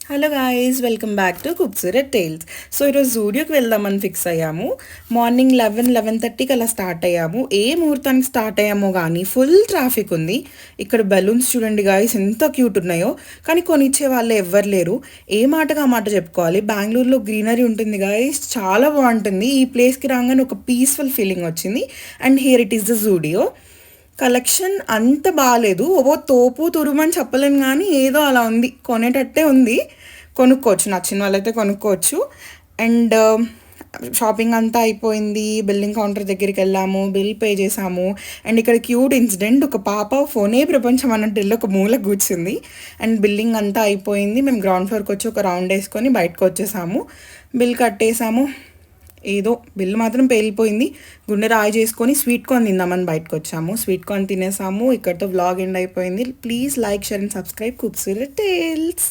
Hello guys, welcome back to Khoobsurat Tales. So ఈరోజు జూడియోకి వెళ్దామని ఫిక్స్ అయ్యాము. మార్నింగ్ 11:30కి అలా స్టార్ట్ అయ్యాము. ఏ ముహూర్తానికి స్టార్ట్ అయ్యామో కానీ ఫుల్ ట్రాఫిక్ ఉంది. ఇక్కడ బెలూన్స్ చూడండి గాయ్స్, ఎంత క్యూట్ ఉన్నాయో. కానీ కొనిచ్చే వాళ్ళు ఎవ్వరు లేరు. ఏ మాటగా ఆ మాట చెప్పుకోవాలి. బెంగళూరులో గ్రీనరీ ఉంటుంది గాయ్స్, చాలా బాగుంటుంది. ఈ ప్లేస్కి రాగానే ఒక పీస్ఫుల్ ఫీలింగ్ వచ్చింది. And here it is the Zudio. Collection అంత బాగాలేదు, ఓ తోపు తురుమని చెప్పలేను కానీ ఏదో అలా ఉంది, కొనేటట్టే ఉంది. కొనుక్కోవచ్చు, నచ్చిన వాళ్ళైతే కొనుక్కోవచ్చు. అండ్ షాపింగ్ అంతా అయిపోయింది. బిల్లింగ్ కౌంటర్ దగ్గరికి వెళ్ళాము, బిల్ పే చేసాము. అండ్ ఇక్కడ క్యూట్ ఇన్సిడెంట్, ఒక పాప ఫోనే ప్రపంచం అన్నట్టు వెళ్ళి ఒక మూల కూర్చుంది. అండ్ బిల్లింగ్ అంతా అయిపోయింది. మేము గ్రౌండ్ ఫ్లోర్కి వచ్చి ఒక రౌండ్ వేసుకొని బయటకు వచ్చేసాము. బిల్ కట్టేసాము. ఏదో బిల్లు మాత్రం పేలిపోయింది. గుండె రాయి చేసుకొని స్వీట్ కార్న్ తిందామని బయటకు వచ్చాము. స్వీట్ కార్న్ తినేసాము. ఇక్కడితో వ్లాగ్ ఎండ్ అయిపోయింది. Please like, share and subscribe Khoobsurat tiles.